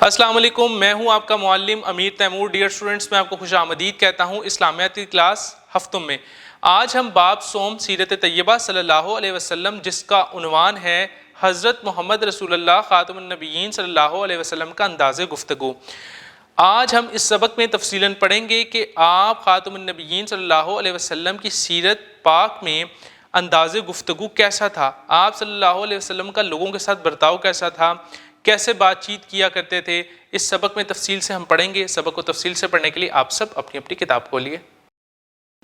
السلام علیکم، میں ہوں آپ کا معلم امیر تیمور۔ ڈیئر اسٹوڈنٹس، میں آپ کو خوش آمدید کہتا ہوں اسلامیات کی کلاس ہفتم میں۔ آج ہم باب صوم سیرت طیبہ صلی اللہ علیہ وسلم، جس کا عنوان ہے حضرت محمد رسول اللہ خاتم النبیین صلی اللہ علیہ وسلم کا انداز گفتگو۔ آج ہم اس سبق میں تفصیلاً پڑھیں گے کہ آپ خاتم النبیین صلی اللہ علیہ وسلم کی سیرت پاک میں انداز گفتگو کیسا تھا، آپ صلی اللہ علیہ وسلم کا لوگوں کے ساتھ برتاؤ کیسا تھا، کیسے بات چیت کیا کرتے تھے۔ اس سبق میں تفصیل سے ہم پڑھیں گے۔ سبق کو تفصیل سے پڑھنے کے لیے آپ سب اپنی اپنی کتاب کھولیے۔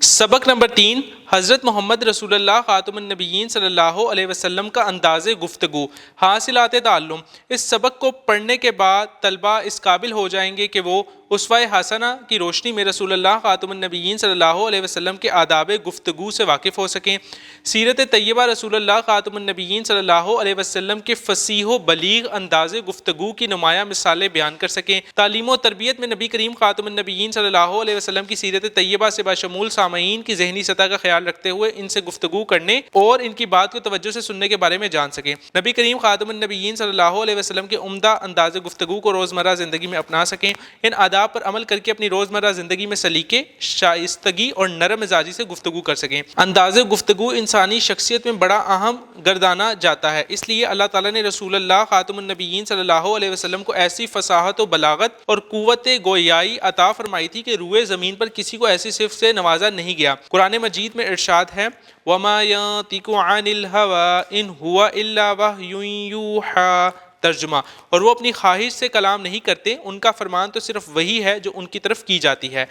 سبق نمبر 3، حضرت محمد رسول اللہ خاتم النبیین صلی اللہ علیہ وسلم کا انداز گفتگو، حاصلات تعلم۔ اس سبق کو پڑھنے کے بعد طلبہ اس قابل ہو جائیں گے کہ وہ اسوہ حسنہ کی روشنی میں رسول اللہ خاتم النبیین صلی اللہ علیہ وسلم کے آداب گفتگو سے واقف ہو سکیں، سیرت طیبہ رسول اللہ خاتم النبیین صلی اللہ علیہ وسلم کے فصیح و بلیغ انداز گفتگو کی نمایاں مثالیں بیان کر سکیں، تعلیم و تربیت میں نبی کریم خاتم النبیین صلی اللہ علیہ وسلم کی سیرت طیبہ سے بشمول سامعین کی ذہنی سطح کا خیال رکھتے ہوئے ان سے گفتگو کرنے اور ان کی بات کو توجہ سے سننے کے بارے میں جان سکیں، نبی کریم خاتم النبیین صلی اللہ علیہ وسلم کے عمدہ انداز گفتگو کو روزمرہ زندگی میں اپنا سکیں، ان آداب پر عمل کر کے اپنی روزمرہ زندگی میں سلیقے، شائستگی اور نرم مزاجی سے گفتگو کر سکیں۔ انداز گفتگو انسانی شخصیت میں بڑا اہم گردانا جاتا ہے، اس لیے اللہ تعالیٰ نے رسول اللہ خاتم النبیین صلی اللہ علیہ وسلم کو ایسی فصاحت و بلاغت اور قوت گویائی عطا فرمائی تھی کہ روئے زمین پر کسی کو ایسی صفت سے نوازا نہیں گیا۔ قرآن مجید میں ارشاد ہے وَمَا يَنطِقُ عَنِ الْهَوَىٰ إِنْ هُوَ إِلَّا وَحْيٌ يُوحَىٰ، ترجمہ، اور وہ اپنی خواہش سے کلام نہیں کرتے، ان کا فرمان تو صرف وہی ہے جو ان کی طرف کی جاتی ہے۔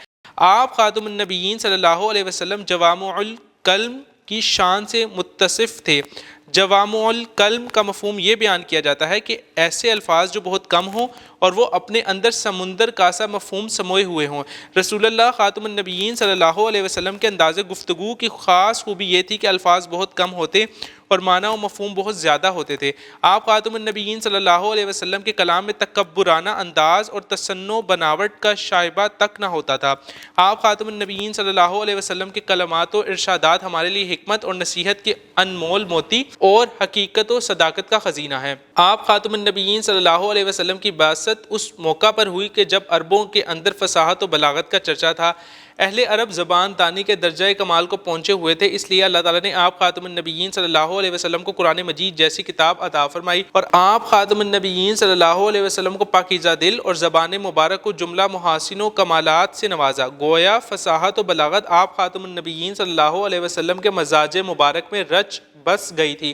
آپ خاتم النبیین صلی اللہ علیہ وسلم جوامع الکلم کی شان سے متصف تھے۔ جوامع الکلم کا مفہوم یہ بیان کیا جاتا ہے کہ ایسے الفاظ جو بہت کم ہوں اور وہ اپنے اندر سمندر کا سا مفہوم سموئے ہوئے ہوں۔ رسول اللہ خاتم النبیین صلی اللہ علیہ وسلم کے انداز گفتگو کی خاص خوبی یہ تھی کہ الفاظ بہت کم ہوتے اور معنی و مفہوم بہت زیادہ ہوتے تھے۔ آپ خاتم النبیین صلی اللہ علیہ وسلم کے کلام میں تکبرانہ انداز اور تصنع بناوٹ کا شائبہ تک نہ ہوتا تھا۔ آپ خاتم النبیین صلی اللہ علیہ وسلم کے کلمات و ارشادات ہمارے لیے حکمت اور نصیحت کے انمول موتی اور حقیقت و صداقت کا خزینہ ہے۔ آپ خاتم النبیین صلی اللہ علیہ وسلم کی بعثت اس موقع پر ہوئی کہ جب عربوں کے اندر فصاحت و بلاغت کا چرچا تھا، اہل عرب زبان دانی کے درجہ کمال کو پہنچے ہوئے تھے، اس لیے اللہ تعالیٰ نے آپ خاتم النبیین صلی اللہ علیہ وسلم کو قرآن مجید جیسی کتاب عطا فرمائی اور آپ خاتم النبیین صلی اللہ علیہ وسلم کو پاکیزہ دل اور زبان مبارک کو جملہ محاسن و کمالات سے نوازا۔ گویا فصاحت و بلاغت آپ خاتم النبیین صلی اللہ علیہ وسلم کے مزاج مبارک میں رچ بس گئی تھی۔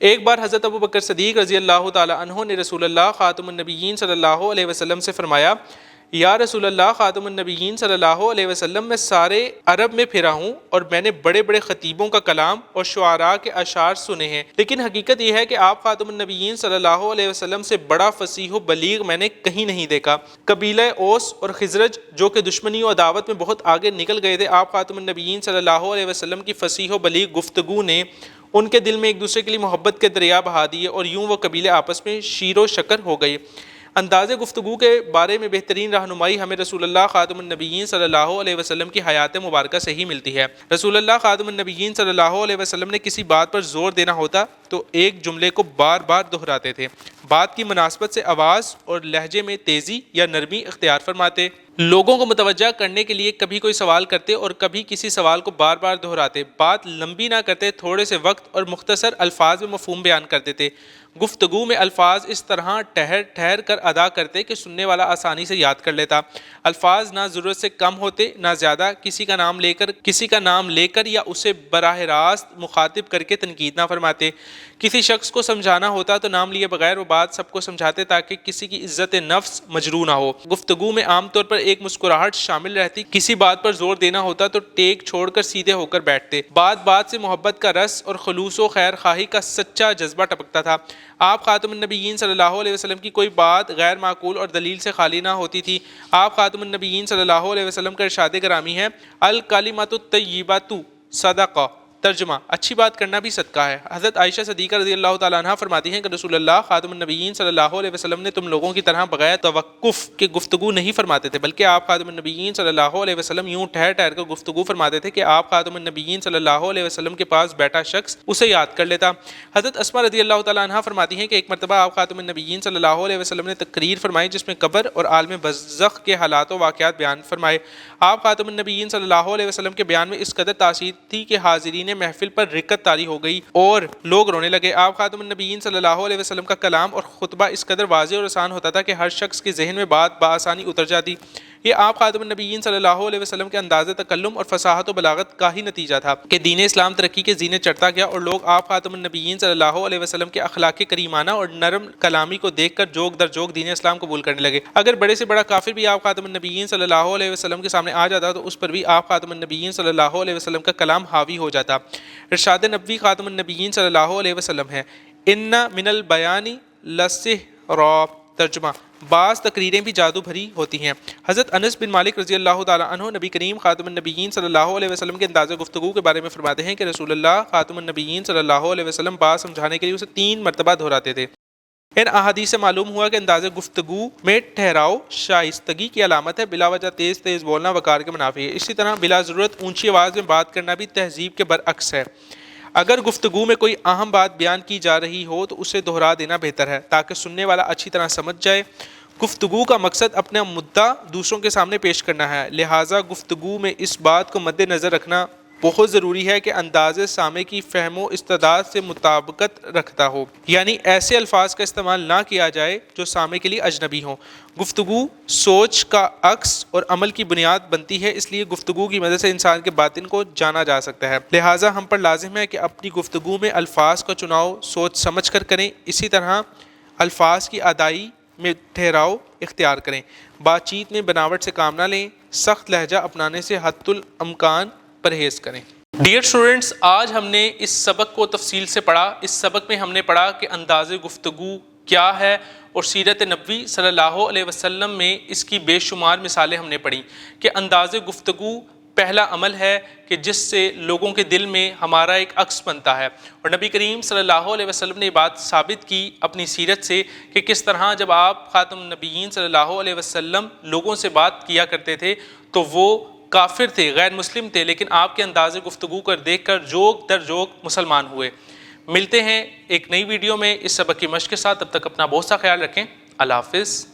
ایک بار حضرت ابوبکر صدیق رضی اللہ تعالی عنہ نے رسول اللہ خاتم النبیین صلی اللہ علیہ وسلم سے فرمایا، یا رسول اللہ خاتم النبیین صلی اللہ علیہ وسلم، میں سارے عرب میں پھرا ہوں اور میں نے بڑے بڑے خطیبوں کا کلام اور شعراء کے اشعار سنے ہیں، لیکن حقیقت یہ ہے کہ آپ خاتم النبیین صلی اللہ علیہ وسلم سے بڑا فصیح و بلیغ میں نے کہیں نہیں دیکھا۔ قبیلہ اوس اور خزرج جو کہ دشمنی و عداوت میں بہت آگے نکل گئے تھے، آپ خاتم النبیین صلی اللہ علیہ وسلم کی فصیح و بلیغ گفتگو نے ان کے دل میں ایک دوسرے کے لیے محبت کے دریا بہا دیے اور یوں وہ قبیلے آپس میں شیر و شکر ہو گئے۔ انداز گفتگو کے بارے میں بہترین رہنمائی ہمیں رسول اللہ خاتم النبیین صلی اللہ علیہ وسلم کی حیات مبارکہ سے ہی ملتی ہے۔ رسول اللہ خاتم النبیین صلی اللہ علیہ وسلم نے کسی بات پر زور دینا ہوتا تو ایک جملے کو بار بار دہراتے تھے، بات کی مناسبت سے آواز اور لہجے میں تیزی یا نرمی اختیار فرماتے، لوگوں کو متوجہ کرنے کے لیے کبھی کوئی سوال کرتے اور کبھی کسی سوال کو بار بار دہراتے، بات لمبی نہ کرتے، تھوڑے سے وقت اور مختصر الفاظ میں مفہوم بیان کر دیتے، گفتگو میں الفاظ اس طرح ٹھہر ٹھہر کر ادا کرتے کہ سننے والا آسانی سے یاد کر لیتا، الفاظ نہ ضرورت سے کم ہوتے نہ زیادہ، کسی کا نام لے کر یا اسے براہ راست مخاطب کر کے تنقید نہ فرماتے، کسی شخص کو سمجھانا ہوتا تو نام لیے بغیر وہ بات سب کو سمجھاتے تاکہ کسی کی عزت نفس مجروح نہ ہو، گفتگو میں عام طور پر ایک مسکراہٹ شامل رہتی، کسی بات پر زور دینا ہوتا تو ٹیک چھوڑ کر سیدھے ہو کر بیٹھتے، بات بات سے محبت کا رس اور خلوص و خیر خواہی کا سچا جذبہ ٹپکتا تھا۔ آپ خاتم النبیین صلی اللہ علیہ وسلم کی کوئی بات غیر معقول اور دلیل سے خالی نہ ہوتی تھی۔ آپ خاتم النبیین صلی اللہ علیہ وسلم کا ارشاد گرامی ہے، الکلمۃ الطیبۃ صدقہ، ترجمہ: اچھی بات کرنا بھی صدقہ ہے۔ حضرت عائشہ صدیقہ رضی اللہ تعالیٰ عنہ فرماتی ہیں کہ رسول اللہ خاتم النبیین صلی اللہ علیہ وسلم نے تم لوگوں کی طرح بغیر توقف کے گفتگو نہیں فرماتے تھے، بلکہ آپ خاتم النبیین صلی اللہ علیہ وسلم یوں ٹھہر ٹھہر کر گفتگو فرماتے تھے کہ آپ خاتم النبیین صلی اللہ علیہ وسلم کے پاس بیٹھا شخص اسے یاد کر لیتا۔ حضرت اسماء رضی اللہ تعالیٰ عنہ فرماتی ہیں کہ ایک مرتبہ آپ خاتم النبیین صلی اللہ علیہ وسلم نے تقریر فرمائی جس میں قبر اور عالم برزخ کے حالات و واقعات بیان فرمائے۔ آپ خاتم النبیین صلی اللہ علیہ وسلم کے بیان میں اس قدر تاثیر تھی کہ حاضرین محفل پر رکت طاری ہو گئی اور لوگ رونے لگے۔ آپ خاتم النبیین صلی اللہ علیہ وسلم کا کلام اور خطبہ اس قدر واضح اور آسان ہوتا تھا کہ ہر شخص کے ذہن میں بات بآسانی اتر جاتی۔ یہ آپ خاتم النبیین صلی اللہ علیہ وسلم کے انداز تکلم اور فصاحت و بلاغت کا ہی نتیجہ تھا کہ دین اسلام ترقی کے زینے چڑھتا گیا اور لوگ آپ خاتم النبیین صلی اللہ علیہ وسلم کے اخلاق کریمانہ اور نرم کلامی کو دیکھ کر جوگ در جوگ دین اسلام قبول کرنے لگے۔ اگر بڑے سے بڑا کافر بھی آپ خاتم النبیین صلی اللہ علیہ وسلم کے سامنے آ جاتا تو اس پر بھی آپ خاتم النبیین صلی اللہ علیہ وسلم کا کلام حاوی ہو جاتا۔ ارشاد نبوی خاتم النبیین صلی اللہ علیہ وسلم ہے: ان من البیان لسحر۔ ترجمہ: بعض تقریریں بھی جادو بھری ہوتی ہیں۔ حضرت انس بن مالک رضی اللہ تعالیٰ عنہ نبی کریم خاتم النبیین صلی اللہ علیہ وسلم کے انداز گفتگو کے بارے میں فرماتے ہیں کہ رسول اللہ خاتم النبیین صلی اللہ علیہ وسلم بات سمجھانے کے لیے اسے 3 مرتبہ دہراتے تھے۔ ان احادیث سے معلوم ہوا کہ انداز گفتگو میں ٹھہراؤ شائستگی کی علامت ہے، بلا وجہ تیز تیز بولنا وقار کے منافی ہے۔ اسی طرح بلا ضرورت اونچی آواز میں بات کرنا بھی تہذیب کے برعکس ہے۔ اگر گفتگو میں کوئی اہم بات بیان کی جا رہی ہو تو اسے دہرا دینا بہتر ہے تاکہ سننے والا اچھی طرح سمجھ جائے۔ گفتگو کا مقصد اپنا مدعا دوسروں کے سامنے پیش کرنا ہے، لہٰذا گفتگو میں اس بات کو مد نظر رکھنا بہت ضروری ہے کہ انداز سامع کی فہم و استعداد سے مطابقت رکھتا ہو، یعنی ایسے الفاظ کا استعمال نہ کیا جائے جو سامع کے لیے اجنبی ہوں۔ گفتگو سوچ کا عکس اور عمل کی بنیاد بنتی ہے، اس لیے گفتگو کی مدد سے انسان کے باطن کو جانا جا سکتا ہے، لہٰذا ہم پر لازم ہے کہ اپنی گفتگو میں الفاظ کا چناؤ سوچ سمجھ کر کریں، اسی طرح الفاظ کی ادائی میں ٹھہراؤ اختیار کریں، بات چیت میں بناوٹ سے کام نہ لیں، سخت لہجہ اپنانے سے حد الامکان پرہیز کریں۔ ڈیئر اسٹوڈنٹس، آج ہم نے اس سبق کو تفصیل سے پڑھا۔ اس سبق میں ہم نے پڑھا کہ انداز گفتگو کیا ہے اور سیرت نبوی صلی اللہ علیہ وسلم میں اس کی بے شمار مثالیں ہم نے پڑھی کہ انداز گفتگو پہلا عمل ہے کہ جس سے لوگوں کے دل میں ہمارا ایک عکس بنتا ہے، اور نبی کریم صلی اللہ علیہ وسلم نے یہ بات ثابت کی اپنی سیرت سے کہ کس طرح جب آپ خاتم النبیین صلی اللہ علیہ وسلم لوگوں سے بات کیا کرتے تھے تو وہ کافر تھے، غیر مسلم تھے، لیکن آپ کے انداز گفتگو کر دیکھ کر جوگ در جوگ مسلمان ہوئے۔ ملتے ہیں ایک نئی ویڈیو میں اس سبق کی مشق کے ساتھ، تب تک اپنا بہت سا خیال رکھیں۔ اللہ حافظ۔